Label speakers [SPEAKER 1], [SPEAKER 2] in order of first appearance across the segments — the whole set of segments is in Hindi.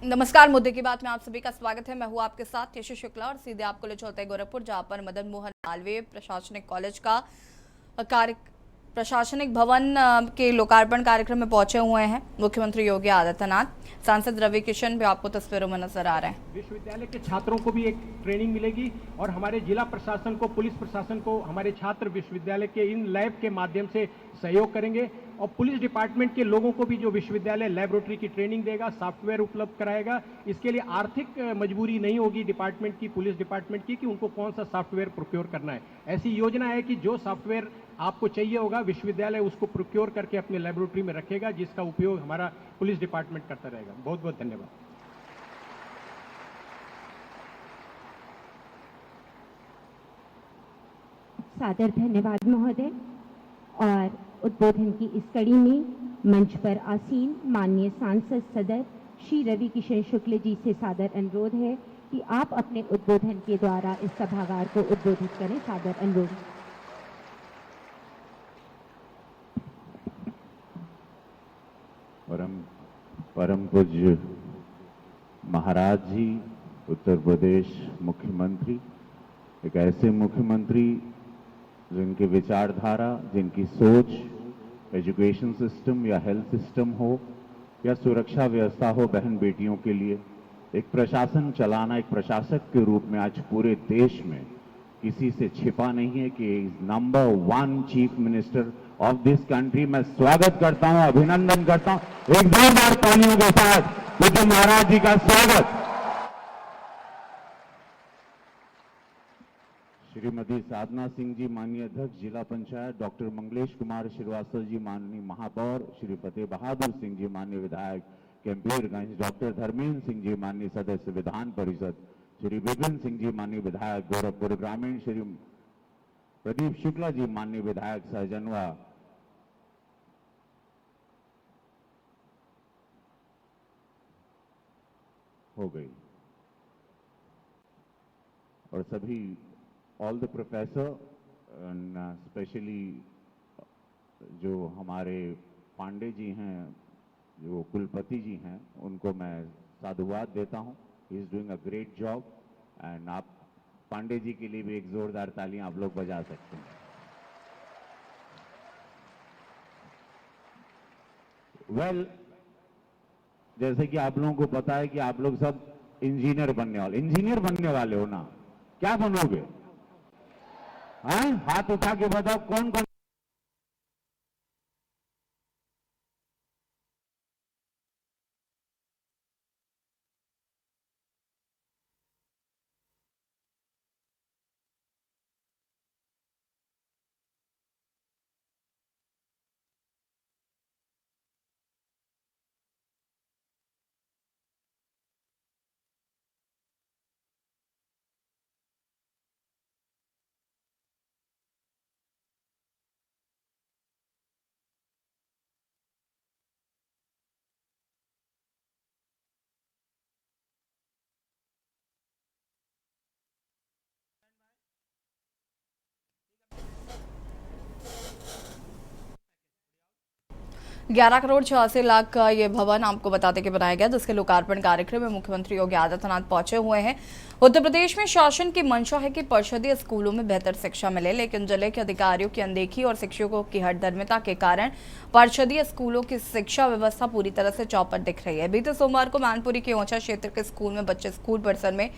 [SPEAKER 1] नमस्कार। मुद्दे की बात में आप सभी का स्वागत है। मैं हूं आपके साथ यशु शुक्ला और सीधे आपको ले चलते हैं गोरखपुर, जहां पर मदन मोहन मालवीय प्रशासनिक कॉलेज का प्रशासनिक भवन के लोकार्पण कार्यक्रम में पहुंचे हुए हैं मुख्यमंत्री योगी आदित्यनाथ। सांसद रवि किशन भी आपको तस्वीरों में नजर आ रहे हैं।
[SPEAKER 2] विश्वविद्यालय के छात्रों को भी एक ट्रेनिंग मिलेगी और हमारे जिला प्रशासन को, पुलिस प्रशासन को हमारे छात्र विश्वविद्यालय के इन लैब के माध्यम से सहयोग करेंगे और पुलिस डिपार्टमेंट के लोगों को भी जो विश्वविद्यालय लैबोरेटरी की ट्रेनिंग देगा, सॉफ्टवेयर उपलब्ध कराएगा। इसके लिए आर्थिक मजबूरी नहीं होगी डिपार्टमेंट की, पुलिस डिपार्टमेंट की, कि उनको कौन सा सॉफ्टवेयर प्रोक्योर करना है। ऐसी योजना है कि जो सॉफ्टवेयर आपको चाहिए होगा विश्वविद्यालय उसको प्रोक्योर करके अपने लैबोरेटरी में रखेगा, जिसका उपयोग हमारा पुलिस डिपार्टमेंट करता रहेगा। बहुत बहुत धन्यवाद।
[SPEAKER 3] सादर धन्यवाद महोदय। और उद्बोधन की इस कड़ी में मंच पर आसीन माननीय सांसद सदर श्री रवि किशन शुक्ल जी से सादर अनुरोध है कि आप अपने उद्बोधन के द्वारा इस सभागार को उद्बोधित करें। सादर अनुरोध।
[SPEAKER 4] परम पूज्य महाराज जी, उत्तर प्रदेश मुख्यमंत्री, एक ऐसे मुख्यमंत्री जिनकी विचारधारा, जिनकी सोच एजुकेशन सिस्टम या हेल्थ सिस्टम हो या सुरक्षा व्यवस्था हो बहन बेटियों के लिए, एक प्रशासन चलाना, एक प्रशासक के रूप में आज पूरे देश में किसी से छिपा नहीं है कि number 1 chief minister of this country. मैं स्वागत करता हूं, अभिनंदन करता हूं एक जोरदार तालियों के साथ पूज्य महाराज जी का स्वागत। श्रीमती साधना सिंह जी माननीय अध्यक्ष जिला पंचायत, डॉक्टर मंगलेश कुमार श्रीवास्तव जी माननीय महापौर, श्री फतेह बहादुर सिंह जी माननीय विधायक कैंपीरगंज, डॉक्टर धर्मेंद्र सिंह जी माननीय सदस्य विधान परिषद, श्री विपिन सिंह जी माननीय विधायक गोरखपुर ग्रामीण, श्री प्रदीप शुक्ला जी माननीय विधायक सहजनवा, हो गई, और सभी ऑल द प्रोफेसर, स्पेशली जो हमारे पांडे जी हैं, जो कुलपति जी हैं, उनको मैं साधुवाद देता हूं। He is doing a great job and आप पांडे जी के लिए भी एक जोरदार तालियां आप लोग बजा सकते हैं। वेल, जैसे कि आप लोगों को पता है कि आप लोग सब इंजीनियर बनने वाले हो ना? क्या बनोगे? हाँ, हाथ उठा के बताओ कौन कौन।
[SPEAKER 1] ₹11 करोड़ 86 लाख का ये भवन आपको बताते कि बनाया गया, जिसके लोकार्पण कार्यक्रम में मुख्यमंत्री योगी आदित्यनाथ पहुंचे हुए हैं। उत्तर प्रदेश में शासन की मंशा है कि परिषदीय स्कूलों में बेहतर शिक्षा मिले, लेकिन जिले के अधिकारियों की अनदेखी और शिक्षकों की हठधर्मिता के कारण परिषदीय स्कूलों की शिक्षा व्यवस्था पूरी तरह से चौपट दिख रही है। बीते सोमवार को मैनपुरी के ऊंचा क्षेत्र के स्कूल में बच्चे स्कूल परिसर में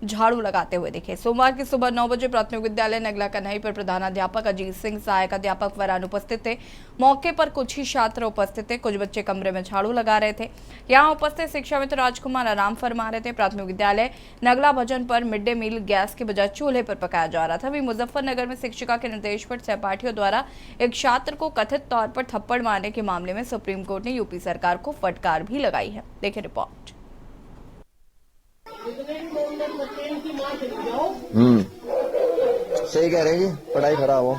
[SPEAKER 1] झाड़ू लगाते हुए दिखे। सोमवार की सुबह 9 बजे प्राथमिक विद्यालय नगला कन्हई पर प्रधानाध्यापक अजीत सिंह, सहायक अध्यापक फरहान उपस्थित थे। मौके पर कुछ ही छात्र उपस्थित थे। कुछ बच्चे कमरे में झाड़ू लगा रहे थे। यहाँ उपस्थित शिक्षा मित्र राजकुमार आराम फरमा रहे थे। प्राथमिक विद्यालय नगला भजन पर मिड डे मील गैस के बजाय चूल्हे पर पकाया जा रहा था। वहीं मुजफ्फरनगर में शिक्षिका के निर्देश पर सहपाठियों द्वारा एक छात्र को कथित तौर पर थप्पड़ मारने के मामले में सुप्रीम कोर्ट ने यूपी सरकार को फटकार भी लगाई है। देखिए रिपोर्ट।
[SPEAKER 5] सही कह रहे हैं, पढ़ाई खराब हो।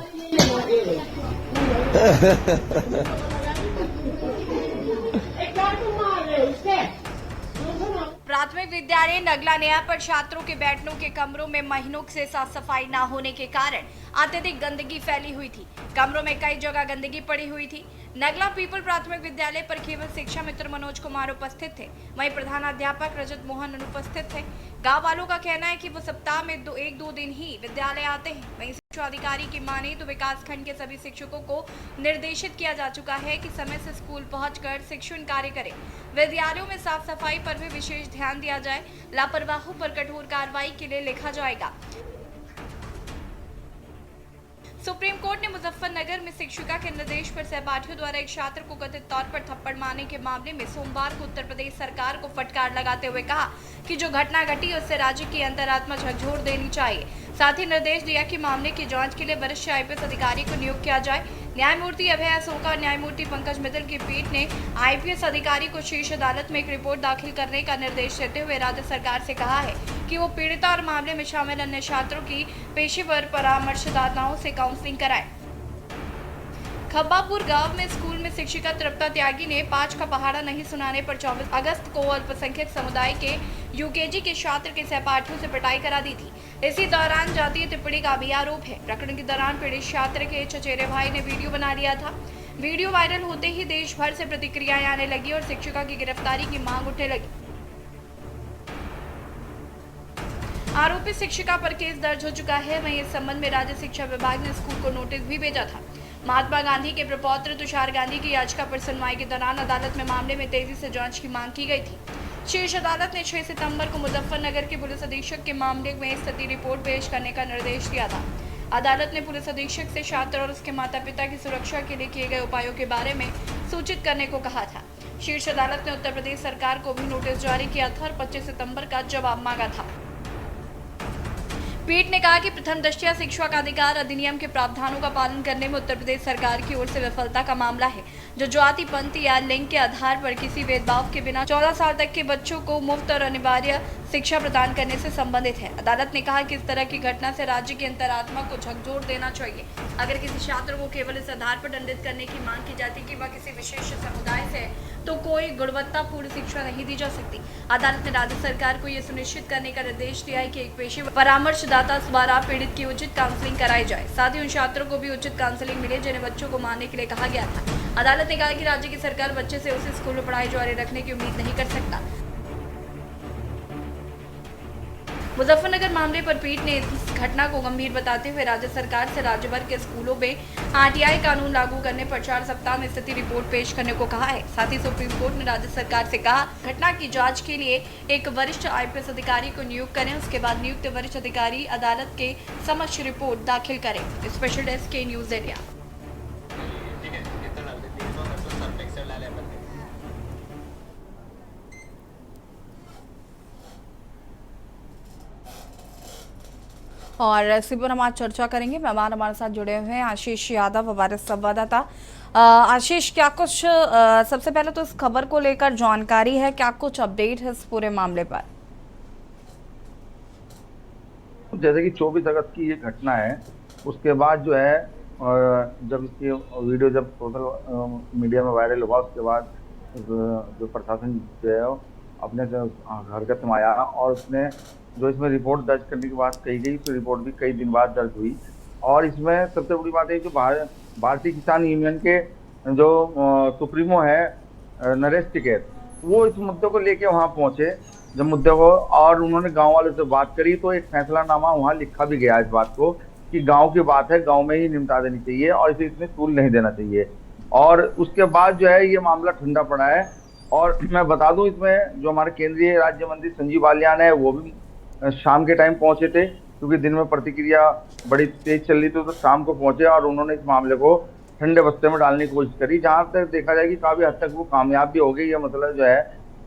[SPEAKER 1] प्राथमिक विद्यालय नगला नया पर छात्रों के बैठने के कमरों में महीनों से साफ सफाई न होने के कारण अत्यधिक गंदगी फैली हुई थी। कमरों में कई जगह गंदगी पड़ी हुई थी। नगला पीपल प्राथमिक विद्यालय पर केवल शिक्षा मित्र मनोज कुमार उपस्थित थे, वहीं प्रधानाध्यापक रजत मोहन अनुपस्थित थे। गांव वालों का कहना है कि वो सप्ताह में एक दो दिन ही विद्यालय आते हैं। वहीं शिक्षा अधिकारी की माने तो विकास खंड के सभी शिक्षकों को निर्देशित किया जा चुका है कि समय से स्कूल पहुंचकर शिक्षण कार्य करें। विद्यालयों में साफ सफाई पर भी विशेष ध्यान दिया जाए। लापरवाहों पर कठोर कार्रवाई के लिए लिखा जाएगा। सुप्रीम कोर्ट ने मुजफ्फरनगर में शिक्षिका के निर्देश पर सहपाठियों द्वारा एक छात्र को कथित तौर पर थप्पड़ मारने के मामले में सोमवार को उत्तर प्रदेश सरकार को फटकार लगाते हुए कहा कि जो घटना घटी उससे राज्य की अंतरात्मा झकझोर देनी चाहिए। साथ ही निर्देश दिया कि मामले की जांच के लिए वरिष्ठ आईपीएस अधिकारी को नियुक्त किया जाए। न्यायमूर्ति अभय अशोका और न्यायमूर्ति पंकज मित्तल की पीठ ने आईपीएस अधिकारी को शीर्ष अदालत में एक रिपोर्ट दाखिल करने का निर्देश देते हुए राज्य सरकार से कहा है कि वो पीड़िता और मामले में शामिल अन्य छात्रों की पेशेवर परामर्शदाताओं से काउंसलिंग कराए। खब्बापुर गांव में स्कूल में शिक्षिका तृप्ता त्यागी ने 5 का पहाड़ा नहीं सुनाने पर 24 अगस्त को अल्पसंख्यक समुदाय के यूकेजी के छात्र के सहपाठियों से पिटाई करा दी थी। इसी दौरान जातीय टिप्पणी का भी आरोप है। प्रकरण के दौरान पीड़ित छात्र के चचेरे भाई ने वीडियो बना लिया था। वीडियो वायरल होते ही देश भर से प्रतिक्रियाएं आने लगी और शिक्षिका की गिरफ्तारी की मांग उठने लगी। आरोपी शिक्षिका पर केस दर्ज हो चुका है। वहीं इस संबंध में राज्य शिक्षा विभाग ने स्कूल को नोटिस भी भेजा था। महात्मा गांधी के प्रपौत्र तुषार गांधी की याचिका पर सुनवाई के दौरान अदालत में मामले में तेजी से जांच की मांग की गई थी। शीर्ष अदालत ने 6 सितंबर को मुजफ्फरनगर के पुलिस अधीक्षक के मामले में स्थिति रिपोर्ट पेश करने का निर्देश दिया था। अदालत ने पुलिस अधीक्षक से छात्र और उसके माता पिता की सुरक्षा के लिए किए गए उपायों के बारे में सूचित करने को कहा था। शीर्ष अदालत ने उत्तर प्रदेश सरकार को भी नोटिस जारी किया था और 25 सितंबर का जवाब मांगा था। पीठ ने कहा कि प्रथम दृष्टया शिक्षा का अधिकार अधिनियम के प्रावधानों का पालन करने में उत्तर प्रदेश सरकार की ओर से विफलता का मामला है, जो जाति, पंथ या लिंग के आधार पर किसी भेदभाव के बिना 14 साल तक के बच्चों को मुफ्त और अनिवार्य शिक्षा प्रदान करने से संबंधित है। अदालत ने कहा कि इस तरह की घटना से राज्य की अंतरात्मा को झकझोर देना चाहिए। अगर किसी छात्र को केवल इस आधार पर दंडित करने की मांग की जाती कि वह किसी विशेष समुदाय से तो कोई गुणवत्तापूर्ण शिक्षा नहीं दी जा सकती। अदालत ने राज्य सरकार को यह सुनिश्चित करने का निर्देश दिया है कि एक पेशेवर परामर्शदाता द्वारा पीड़ित की उचित काउंसलिंग कराई जाए। साथ ही उन छात्रों को भी उचित काउंसलिंग मिले जिन्हें बच्चों को मारने के लिए कहा गया था। अदालत ने कहा कि राज्य की सरकार बच्चे से उसी स्कूल में पढ़ाई जारी रखने की उम्मीद नहीं कर सकता। मुजफ्फरनगर मामले पर पीठ ने इस घटना को गंभीर बताते हुए राज्य सरकार से राज्य भर के स्कूलों में आरटीआई कानून लागू करने पर 4 सप्ताह में स्थिति रिपोर्ट पेश करने को कहा है। साथ ही सुप्रीम कोर्ट ने राज्य सरकार से कहा घटना की जांच के लिए एक वरिष्ठ आईपीएस अधिकारी को नियुक्त करें। उसके बाद नियुक्त वरिष्ठ अधिकारी अदालत के समक्ष रिपोर्ट दाखिल करें। स्पेशल डेस्क के न्यूज इंडिया। और इसी पर हम आज चर्चा करेंगे। मेहमान हमारे साथ जुड़े हुए हैं आशीष यादव, हमारे संवाददाता। आशीष, क्या कुछ सबसे पहले तो इस खबर को लेकर जानकारी है, क्या कुछ अपडेट है इस पूरे मामले पर?
[SPEAKER 6] जैसे कि 24 अगस्त की ये घटना है, उसके बाद जो है जब इसकी वीडियो जब सोशल मीडिया में वायरल हुआ, उसके बाद जो प्रशासन जो है अपने हरकत में आया और उसने जो इसमें रिपोर्ट दर्ज करने की बात कही गई, तो रिपोर्ट भी कई दिन बाद दर्ज हुई। और इसमें सबसे बड़ी बात है जो भारतीय किसान यूनियन के जो सुप्रीमो है नरेश टिकैत, वो इस मुद्दे को लेके वहाँ पहुँचे जब मुद्दे को, और उन्होंने गांव वालों से बात करी तो एक फैसलानामा वहाँ लिखा भी गया इस बात को कि गांव की बात है, गांव में ही निपटा देनी चाहिए और इसे इसमें तूल नहीं देना चाहिए। और उसके बाद जो है ये मामला ठंडा पड़ा है। और मैं बता दूं, इसमें जो हमारे केंद्रीय राज्य मंत्री संजीव बालियान है वो भी शाम के टाइम पहुंचे थे, क्योंकि दिन में प्रतिक्रिया बड़ी तेज चल रही थी, तो शाम को पहुंचे और उन्होंने इस मामले को ठंडे बस्ते में डालने की कोशिश करी। जहां तक देखा जाए कि काफी हद तक वो कामयाब भी हो गई। ये मसला जो है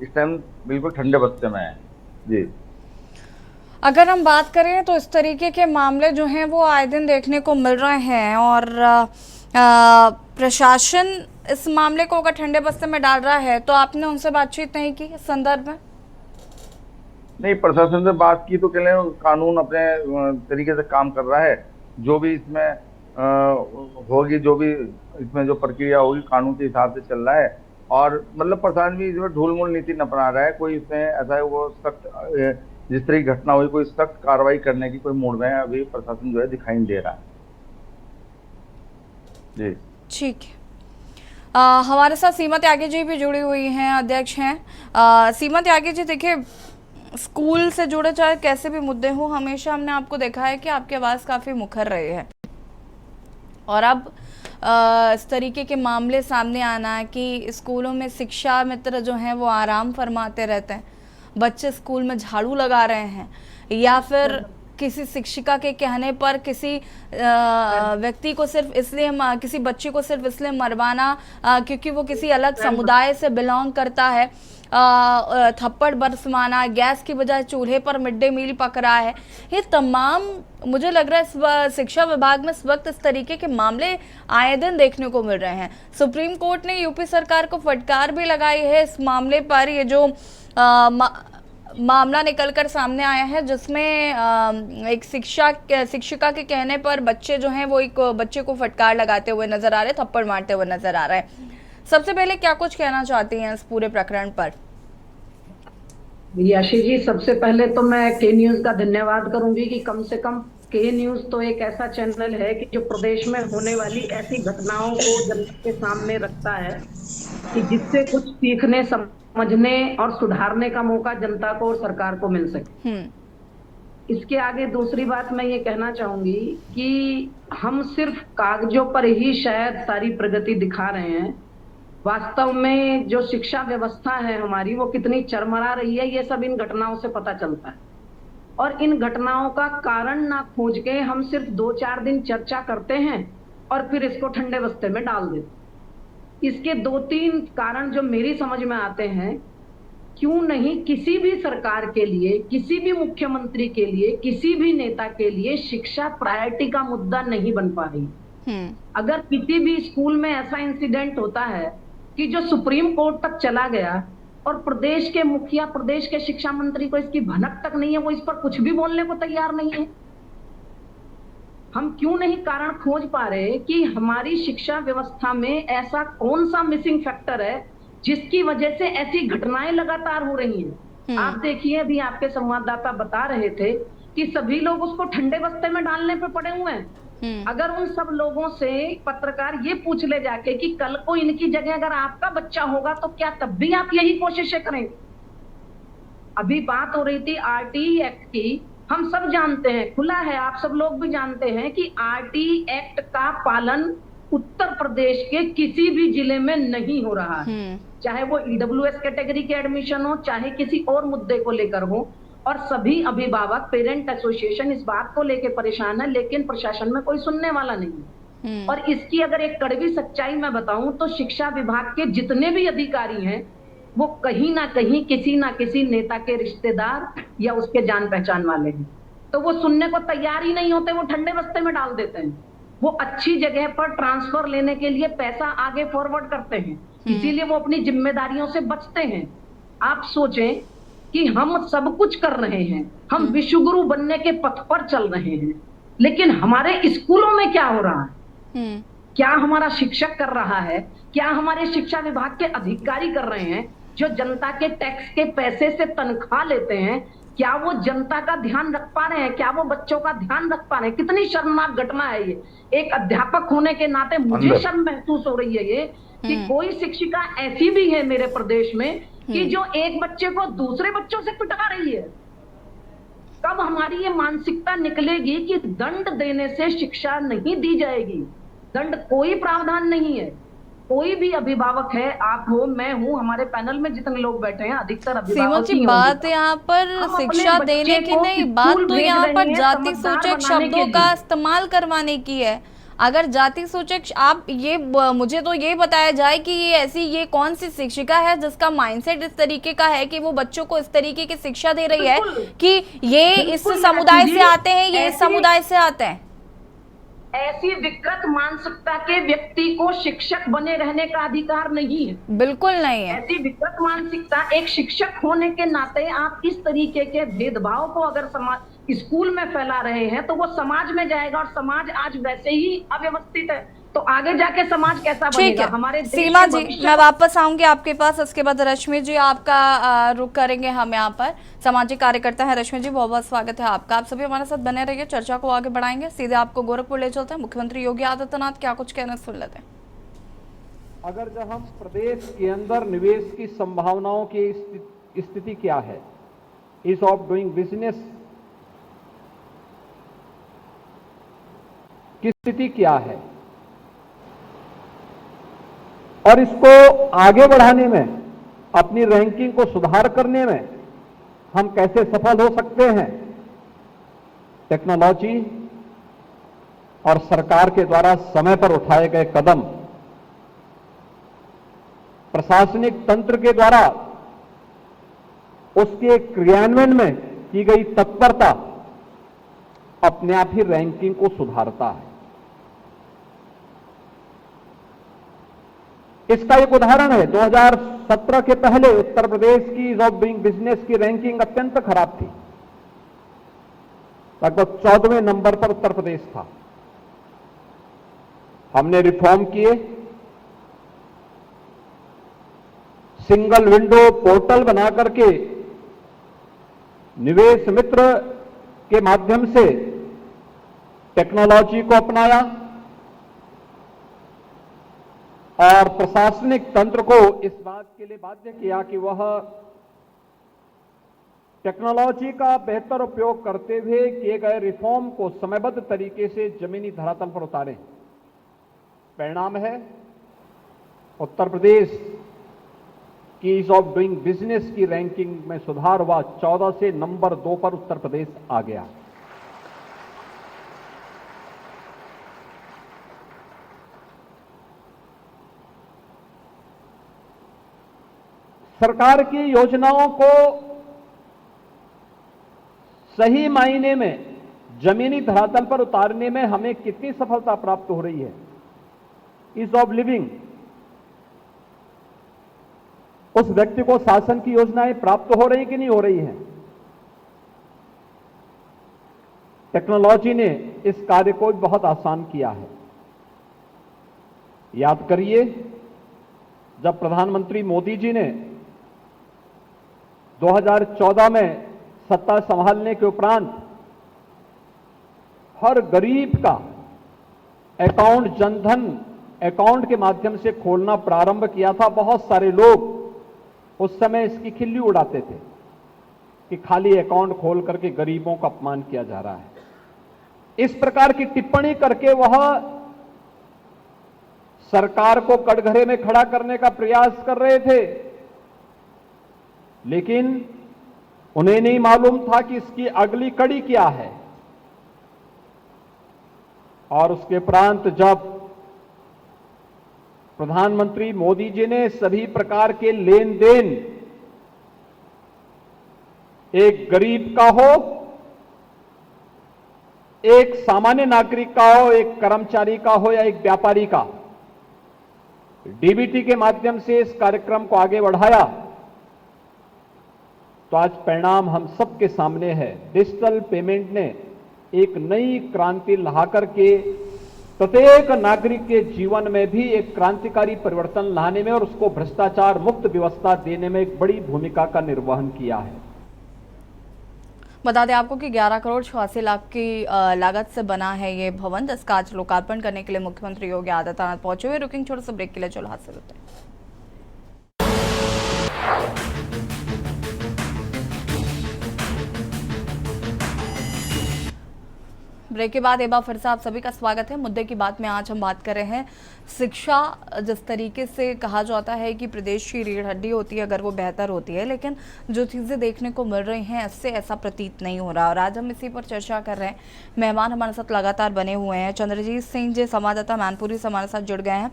[SPEAKER 6] इस टाइम बिल्कुल ठंडे बस्ते में है। जी,
[SPEAKER 1] अगर हम बात करें तो इस तरीके के मामले जो हैं वो आए दिन देखने को मिल रहे हैं और प्रशासन इस मामले को अगर ठंडे बस्ते में डाल रहा है तो आपने उनसे बातचीत नहीं की इस संदर्भ में?
[SPEAKER 6] नहीं, प्रशासन से बात की तो कह लें कानून अपने तरीके से काम कर रहा है। जो भी इसमें होगी, जो भी इसमें जो प्रक्रिया होगी कानून के हिसाब से चल रहा है। और मतलब प्रशासन भी जो ढूलमूल नीति न अपना रहा है, कोई इसमें ऐसा है वो सख्त जिस तरह की घटना हुई कोई सख्त कार्रवाई करने की कोई मूड में अभी प्रशासन जो है दिखाई नहीं दे रहा है। जी
[SPEAKER 1] ठीक है। हमारे साथ सीमा त्यागी जी भी जुड़ी हुई हैं, अध्यक्ष हैं। सीमा त्यागी जी, देखिए स्कूल से जुड़े चाहे कैसे भी मुद्दे हो, हमेशा हमने आपको देखा है कि आपकी आवाज़ काफ़ी मुखर रही है, और अब इस तरीके के मामले सामने आना है कि स्कूलों में शिक्षा मित्र जो हैं वो आराम फरमाते रहते हैं, बच्चे स्कूल में झाड़ू लगा रहे हैं, या फिर किसी शिक्षिका के कहने पर किसी व्यक्ति को सिर्फ इसलिए किसी बच्चे को सिर्फ इसलिए मरवाना क्योंकि वो किसी अलग समुदाय से बिलोंग करता है, थप्पड़ बरसवाना, गैस की बजाय चूल्हे पर मिड डे मील पक रहा है। ये तमाम मुझे लग रहा है इस शिक्षा विभाग में इस वक्त इस तरीके के मामले आए दिन देखने को मिल रहे हैं। सुप्रीम कोर्ट ने यूपी सरकार को फटकार भी लगाई है इस मामले पर। ये जो मामला निकलकर सामने आया है जिसमें एक शिक्षिका के कहने पर बच्चे जो हैं वो एक बच्चे को फटकार लगाते हुए नजर आ रहे, थप्पड़ मारते हुए नजर आ रहे हैं। सबसे पहले क्या कुछ कहना चाहती हैं इस पूरे प्रकरण पर?
[SPEAKER 7] याशी जी, सबसे पहले तो मैं के न्यूज का धन्यवाद करूंगी कि कम से कम के न्यूज तो एक ऐसा चैनल है कि जो प्रदेश में होने वाली ऐसी घटनाओं को जनता के सामने रखता है कि जिससे कुछ सीखने, समझने और सुधारने का मौका जनता को और सरकार को मिल सके। इसके आगे दूसरी बात मैं ये कहना चाहूंगी कि हम सिर्फ कागजों पर ही शायद सारी प्रगति दिखा रहे हैं, वास्तव में जो शिक्षा व्यवस्था है हमारी वो कितनी चरमरा रही है ये सब इन घटनाओं से पता चलता है। और इन घटनाओं का कारण ना खोज के हम सिर्फ 2-4 दिन चर्चा करते हैं और फिर इसको ठंडे बस्ते में डाल देते। इसके 2-3 कारण जो मेरी समझ में आते हैं, क्यों नहीं किसी भी सरकार के लिए, किसी भी मुख्यमंत्री के लिए, किसी भी नेता के लिए शिक्षा प्रायोरिटी का मुद्दा नहीं बन पा रही। अगर किसी भी स्कूल में ऐसा इंसिडेंट होता है कि जो सुप्रीम कोर्ट तक चला गया और प्रदेश के मुखिया, प्रदेश के शिक्षा मंत्री को इसकी भनक तक नहीं है, वो इस पर कुछ भी बोलने को तैयार नहीं है। हम क्यों नहीं कारण खोज पा रहे कि हमारी शिक्षा व्यवस्था में ऐसा कौन सा मिसिंग फैक्टर है जिसकी वजह से ऐसी घटनाएं लगातार हो रही हैं। आप देखिए, अभी आपके संवाददाता बता रहे थे कि सभी लोग उसको ठंडे बस्ते में डालने पे पड़े हुए हैं। अगर उन सब लोगों से पत्रकार ये पूछ ले जाके कि कल को इनकी जगह अगर आपका बच्चा होगा तो क्या तब भी आप यही कोशिशें करेंगे? अभी बात हो रही थी आरटीई एक्ट की। हम सब जानते हैं, खुला है, आप सब लोग भी जानते हैं कि आरटीई एक्ट का पालन उत्तर प्रदेश के किसी भी जिले में नहीं हो रहा है, चाहे वो ईडब्ल्यूएस कैटेगरी के एडमिशन हो, चाहे किसी और मुद्दे को लेकर हो। और सभी अभिभावक, पेरेंट एसोसिएशन इस बात को लेकर परेशान है, लेकिन प्रशासन में कोई सुनने वाला नहीं है। और इसकी अगर एक कड़वी सच्चाई मैं बताऊं तो शिक्षा विभाग के जितने भी अधिकारी हैं वो कहीं ना कहीं किसी ना किसी नेता के रिश्तेदार या उसके जान पहचान वाले हैं। तो वो सुनने को तैयार ही नहीं होते, वो ठंडे बस्ते में डाल देते हैं। वो अच्छी जगह पर ट्रांसफर लेने के लिए पैसा आगे फॉरवर्ड करते हैं, इसीलिए वो अपनी जिम्मेदारियों से बचते हैं। आप सोचें कि हम सब कुछ कर रहे हैं, हम विश्वगुरु बनने के पथ पर चल रहे हैं, लेकिन हमारे स्कूलों में क्या हो रहा है? क्या हमारा शिक्षक कर रहा है? क्या हमारे शिक्षा विभाग के अधिकारी कर रहे हैं जो जनता के टैक्स के पैसे से तनख्वाह लेते हैं? क्या वो जनता का ध्यान रख पा रहे हैं? क्या वो बच्चों का ध्यान रख पा रहे हैं? कितनी शर्मनाक घटना है ये। एक अध्यापक होने के नाते मुझे शर्म महसूस हो रही है ये कि कोई शिक्षिका ऐसी भी है मेरे प्रदेश में कि जो एक बच्चे को दूसरे बच्चों से पिटा रही है। कब हमारी ये मानसिकता निकलेगी कि दंड देने से शिक्षा नहीं दी जाएगी? दंड कोई प्रावधान नहीं है। कोई भी अभिभावक है, आप हो, मैं हूँ, हमारे पैनल में जितने लोग बैठे हैं अधिकतर अभिभावक
[SPEAKER 1] ही बात यहाँ पर शिक्षा देने की नहीं, बात तो यहाँ पर जाति सूचक शब्दों का इस्तेमाल करवाने की है। अगर जाति सूचक, आप ये मुझे तो ये बताया जाए कि ये कौन सी शिक्षिका है जिसका माइंडसेट इस तरीके का है कि वो बच्चों को इस तरीके की शिक्षा दे रही है कि ये इस समुदाय से आते हैं, ये इस समुदाय से आते हैं।
[SPEAKER 7] ऐसी विकृत मानसिकता के व्यक्ति को शिक्षक बने रहने का अधिकार नहीं है, बिल्कुल नहीं है। ऐसी विकृत मानसिकता, एक शिक्षक होने के नाते आप इस तरीके के भेदभाव को अगर समाज स्कूल में फैला रहे हैं तो वो समाज में जाएगा, और समाज आज वैसे ही अव्यवस्थित है। तो आगे जाके समाज कैसा
[SPEAKER 1] ठीक
[SPEAKER 7] बनेगा?
[SPEAKER 1] है
[SPEAKER 7] हमारे देश
[SPEAKER 1] सीमा
[SPEAKER 7] के
[SPEAKER 1] जी,
[SPEAKER 7] भविष्य
[SPEAKER 1] मैं वापस आऊंगी आपके पास, उसके बाद रश्मि जी आपका रुख करेंगे हम यहाँ पर। सामाजिक कार्यकर्ता है रश्मि जी, बहुत बहुत स्वागत है आपका। आप सभी हमारे साथ बने रहिए, चर्चा को आगे बढ़ाएंगे। सीधे आपको गोरखपुर ले चलते हैं। मुख्यमंत्री योगी आदित्यनाथ क्या कुछ कहना सुन लेते हैं।
[SPEAKER 2] अगर जब हम प्रदेश के अंदर निवेश की संभावनाओं की स्थिति क्या है, ईज ऑफ डूइंग बिजनेस की स्थिति क्या है, और इसको आगे बढ़ाने में, अपनी रैंकिंग को सुधार करने में हम कैसे सफल हो सकते हैं, टेक्नोलॉजी और सरकार के द्वारा समय पर उठाए गए कदम, प्रशासनिक तंत्र के द्वारा उसके क्रियान्वयन में की गई तत्परता अपने आप ही रैंकिंग को सुधारता है। इसका एक उदाहरण है, 2017 के पहले उत्तर प्रदेश की ईज ऑफ डूइंग बिजनेस की रैंकिंग अत्यंत खराब थी। लगभग 14वें नंबर पर उत्तर प्रदेश था। हमने रिफॉर्म किए, सिंगल विंडो पोर्टल बना करके निवेश मित्र के माध्यम से टेक्नोलॉजी को अपनाया और प्रशासनिक तंत्र को इस बात के लिए बाध्य किया कि वह टेक्नोलॉजी का बेहतर उपयोग करते हुए किए गए रिफॉर्म को समयबद्ध तरीके से जमीनी धरातल पर उतारें। परिणाम है उत्तर प्रदेश की ईज ऑफ डूइंग बिजनेस की रैंकिंग में सुधार हुआ, 14 से नंबर 2 पर उत्तर प्रदेश आ गया। सरकार की योजनाओं को सही मायने में जमीनी धरातल पर उतारने में हमें कितनी सफलता प्राप्त हो रही है, ईज ऑफ लिविंग, उस व्यक्ति को शासन की योजनाएं प्राप्त हो रही कि नहीं हो रही हैं। टेक्नोलॉजी ने इस कार्य को बहुत आसान किया है। याद करिए, जब प्रधानमंत्री मोदी जी ने 2014 में सत्ता संभालने के उपरांत हर गरीब का अकाउंट जनधन अकाउंट के माध्यम से खोलना प्रारंभ किया था, बहुत सारे लोग उस समय इसकी खिल्ली उड़ाते थे कि खाली अकाउंट खोल करके गरीबों का अपमान किया जा रहा है। इस प्रकार की टिप्पणी करके वह सरकार को कटघरे में खड़ा करने का प्रयास कर रहे थे, लेकिन उन्हें नहीं मालूम था कि इसकी अगली कड़ी क्या है। और उसके उपरांत जब प्रधानमंत्री मोदी जी ने सभी प्रकार के लेन देन, एक गरीब का हो, एक सामान्य नागरिक का हो, एक कर्मचारी का हो या एक व्यापारी का, डीबीटी के माध्यम से इस कार्यक्रम को आगे बढ़ाया, तो आज परिणाम हम सबके सामने है। डिजिटल पेमेंट ने एक नई क्रांति ला करके प्रत्येक नागरिक के जीवन में भी एक क्रांतिकारी परिवर्तन लाने में और उसको भ्रष्टाचार मुक्त व्यवस्था देने में एक बड़ी भूमिका का निर्वहन किया है।
[SPEAKER 1] बता दें आपको कि 11 करोड़ 86 लाख की लागत से बना है ये भवन, जिसका आज लोकार्पण करने के लिए मुख्यमंत्री योगी आदित्यनाथ पहुंचे हुए। रुकेंगे छोटे से ब्रेक के लिए, चलो हासिल होते हैं। ब्रेक के बाद एक बार फिर से आप सभी का स्वागत है। मुद्दे की बात में आज हम बात कर रहे हैं शिक्षा। जिस तरीके से कहा जाता है कि प्रदेश की रीढ़ हड्डी होती है, अगर वो बेहतर होती है, लेकिन जो चीज़ें देखने को मिल रही हैं इससे ऐसा प्रतीत नहीं हो रहा। और आज हम इसी पर चर्चा कर रहे हैं। मेहमान हमारे साथ लगातार बने हुए हैं। चंद्रजीत सिंह जी संवाददाता मैनपुरी से हमारे साथ जुड़ गए हैं।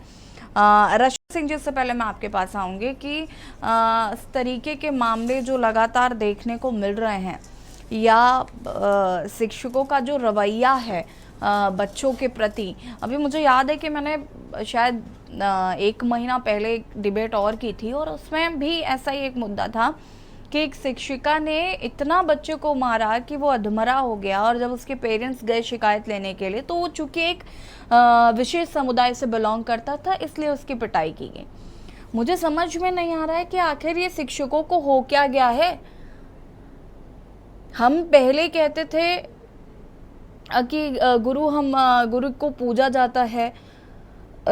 [SPEAKER 1] रश्मि सिंह जी, से पहले मैं आपके पास आऊँगी कि इस तरीके के मामले जो लगातार देखने को मिल रहे हैं, या शिक्षकों का जो रवैया है बच्चों के प्रति, अभी मुझे याद है कि मैंने शायद 1 महीना पहले एक डिबेट और की थी और उसमें भी ऐसा ही एक मुद्दा था कि एक शिक्षिका ने इतना बच्चे को मारा कि वो अधमरा हो गया, और जब उसके पेरेंट्स गए शिकायत लेने के लिए तो वो चूंकि एक विशेष समुदाय से बिलोंग करता था इसलिए उसकी पिटाई की गई। मुझे समझ में नहीं आ रहा है कि आखिर ये शिक्षकों को हो क्या गया है। हम पहले कहते थे कि गुरु को पूजा जाता है,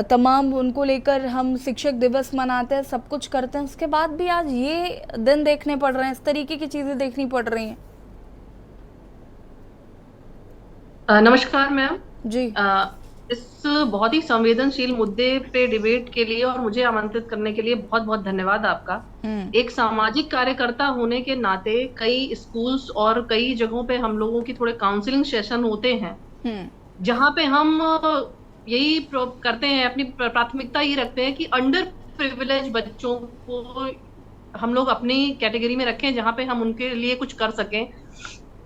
[SPEAKER 1] तमाम उनको लेकर हम शिक्षक दिवस मनाते हैं, सब कुछ करते हैं, उसके बाद भी आज ये दिन देखने पड़ रहे हैं, इस तरीके की चीजें देखनी पड़ रही हैं।
[SPEAKER 8] नमस्कार मैम
[SPEAKER 1] जी।
[SPEAKER 8] इस बहुत ही संवेदनशील मुद्दे पे डिबेट के लिए और मुझे आमंत्रित करने के लिए बहुत बहुत धन्यवाद आपका। एक सामाजिक कार्यकर्ता होने के नाते कई स्कूल्स और कई जगहों पे हम लोगों की थोड़े काउंसलिंग सेशन होते हैं जहाँ पे हम यही करते हैं, अपनी प्राथमिकता ये रखते हैं कि अंडर प्रिविलेज बच्चों को हम लोग अपनी कैटेगरी में रखें जहाँ पे हम उनके लिए कुछ कर सकें।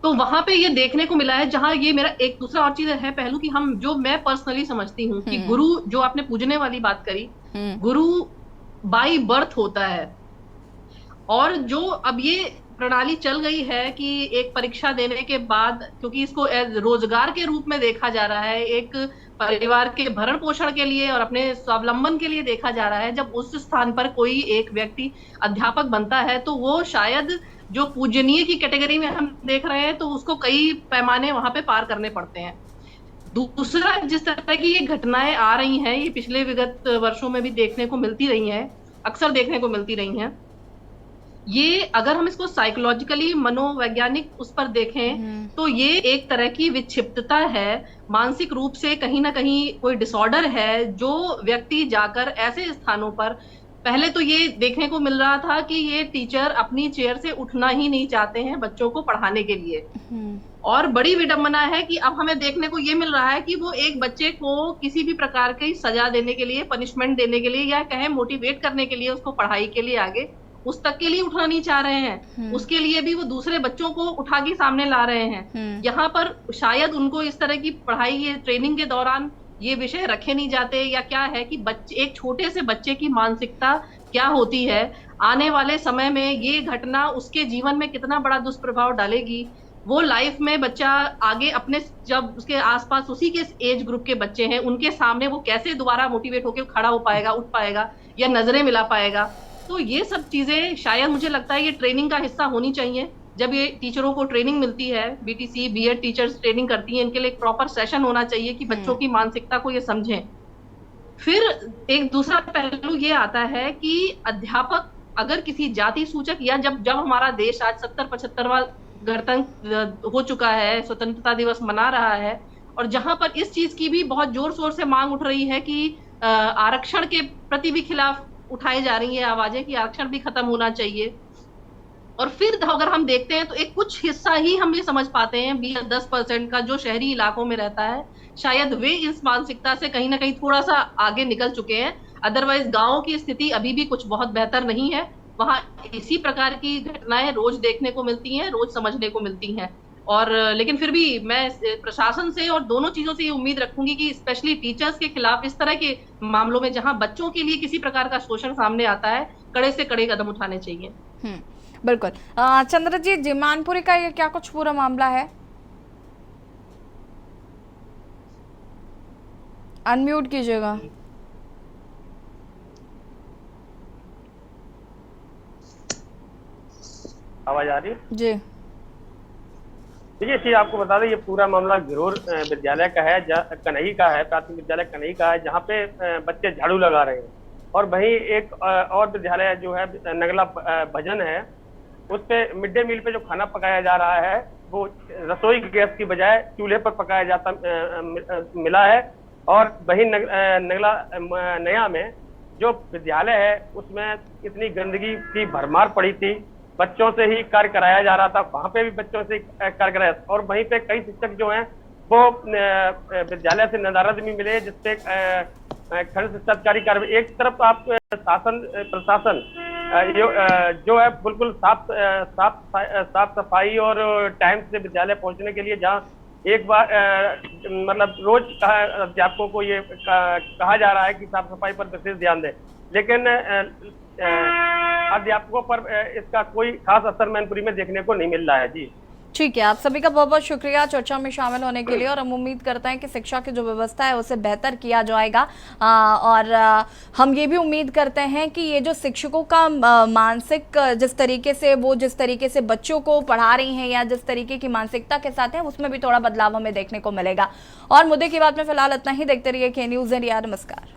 [SPEAKER 8] तो वहां पे ये देखने को मिला है, जहां ये मेरा एक दूसरा और चीज है पहलू कि मैं पर्सनली समझती हूँ कि गुरु, जो आपने पूजने वाली बात करी, गुरु बाय बर्थ होता है। और जो अब ये प्रणाली चल गई है कि एक परीक्षा देने के बाद, क्योंकि इसको रोजगार के रूप में देखा जा रहा है, एक परिवार के भरण पोषण के लिए और अपने स्वावलंबन के लिए देखा जा रहा है, जब उस स्थान पर कोई एक व्यक्ति अध्यापक बनता है तो वो शायद जो पूजनीय की कैटेगरी में हम देख रहे हैं तो उसको कई पैमाने वहां पे पार करने पड़ते हैं। दूसरा, जिस तरह की ये घटनाएं आ रही हैं, ये पिछले विगत वर्षों में भी देखने को मिलती रही हैं, अक्सर देखने को मिलती रही हैं। ये अगर हम इसको साइकोलॉजिकली, मनोवैज्ञानिक उस पर देखें तो ये एक तरह की विक्षिप्तता है, मानसिक रूप से कहीं ना कहीं कोई डिसऑर्डर है, जो व्यक्ति जाकर ऐसे स्थानों पर, पहले तो ये देखने को मिल रहा था कि ये टीचर अपनी चेयर से उठना ही नहीं चाहते हैं बच्चों को पढ़ाने के लिए। और बड़ी विडंबना है कि अब हमें देखने को ये मिल रहा है कि वो एक बच्चे को किसी भी प्रकार की सजा देने के लिए, पनिशमेंट देने के लिए, या कहें मोटिवेट करने के लिए, उसको पढ़ाई के लिए आगे उस तक के लिए उठना नहीं चाह रहे हैं, उसके लिए भी वो दूसरे बच्चों को उठा के सामने ला रहे हैं। यहाँ पर शायद उनको इस तरह की पढ़ाई, ये ट्रेनिंग के दौरान ये विषय रखे नहीं जाते, या क्या है कि बच्चे, एक छोटे से बच्चे की मानसिकता क्या होती है, आने वाले समय में ये घटना उसके जीवन में कितना बड़ा दुष्प्रभाव डालेगी, वो लाइफ में बच्चा आगे अपने, जब उसके आसपास उसी के एज ग्रुप के बच्चे हैं उनके सामने वो कैसे दोबारा मोटिवेट होकर खड़ा हो पाएगा, उठ पाएगा, या नजरें मिला पाएगा। तो ये सब चीजें शायद मुझे लगता है ये ट्रेनिंग का हिस्सा होनी चाहिए। जब ये टीचरों को ट्रेनिंग मिलती है, बीटीसी, बीएड टीचर्स ट्रेनिंग करती हैं, इनके लिए एक प्रॉपर सेशन होना चाहिए कि बच्चों की मानसिकता को ये समझें। फिर एक दूसरा पहलू ये आता है कि अध्यापक अगर किसी जाति सूचक, या जब हमारा देश आज 70-75वां गणतंत्र हो चुका है, स्वतंत्रता दिवस मना रहा है, और जहां पर इस चीज की भी बहुत जोर शोर से मांग उठ रही है कि आरक्षण के प्रति भी खिलाफ उठाई जा रही है आवाजें कि आरक्षण भी खत्म होना चाहिए। और फिर अगर हम देखते हैं तो एक कुछ हिस्सा ही हम ये समझ पाते हैं, 20-10% का, जो शहरी इलाकों में रहता है, शायद वे इस मानसिकता से कहीं ना कहीं थोड़ा सा आगे निकल चुके हैं। अदरवाइज गाँव की स्थिति अभी भी कुछ बहुत बेहतर नहीं है, वहां इसी प्रकार की घटनाएं रोज देखने को मिलती हैं, रोज समझने को मिलती हैं। और लेकिन फिर भी मैं प्रशासन से और दोनों चीजों से ये उम्मीद रखूंगी कि स्पेशली टीचर्स के खिलाफ इस तरह के मामलों में जहां बच्चों के लिए किसी प्रकार का शोषण सामने आता है, कड़े से कड़े कदम उठाने चाहिए।
[SPEAKER 1] बिल्कुल। चंद्र जी, जिमानपुरी का ये क्या कुछ पूरा मामला है? अनम्यूट कीजिएगा।
[SPEAKER 9] आवाज आ रही है
[SPEAKER 1] जी?
[SPEAKER 9] देखिए, चीज आपको बता दें, ये पूरा मामला घिरोर विद्यालय का है, कन्हई का है, प्राथमिक विद्यालय कन्हई का है, जहाँ पे बच्चे झाड़ू लगा रहे हैं। और वहीं एक और विद्यालय जो है नगला भजन है, उस पे मिड डे मील पे जो खाना पकाया जा रहा है वो रसोई गैस की बजाय चूल्हे पर पकाया जाता मिला है। और वहीं नगला नया में जो विद्यालय है उसमें इतनी गंदगी की भरमार पड़ी थी, बच्चों से ही कार्य कराया जा रहा था, वहां पे भी बच्चों से कार्य कराया। और वहीं पे कई शिक्षक जो हैं वो विद्यालय से नदारद भी मिले, जिससे खंड शिक्षा अधिकारी कार्य, एक तरफ आप प्रशासन जो है बिल्कुल साफ सफाई और टाइम से विद्यालय पहुंचने के लिए, जहां एक बार मतलब रोज अध्यापकों को ये कहा जा रहा है कि साफ सफाई पर विशेष ध्यान दें, लेकिन अध्यापकों पर इसका कोई खास असर मैनपुरी में देखने को नहीं मिल रहा है। जी
[SPEAKER 1] ठीक है, आप सभी का बहुत बहुत शुक्रिया चर्चा में शामिल होने के लिए, और हम उम्मीद करते हैं कि शिक्षा की जो व्यवस्था है उसे बेहतर किया जाएगा। और हम ये भी उम्मीद करते हैं कि ये जो शिक्षकों का मानसिक जिस तरीके से बच्चों को पढ़ा रही हैं या जिस तरीके की मानसिकता के साथ हैं, उसमें भी थोड़ा बदलाव हमें देखने को मिलेगा। और मुद्दे की बात में फिलहाल इतना ही। देखते रहिए के न्यूज़ इंडिया। नमस्कार।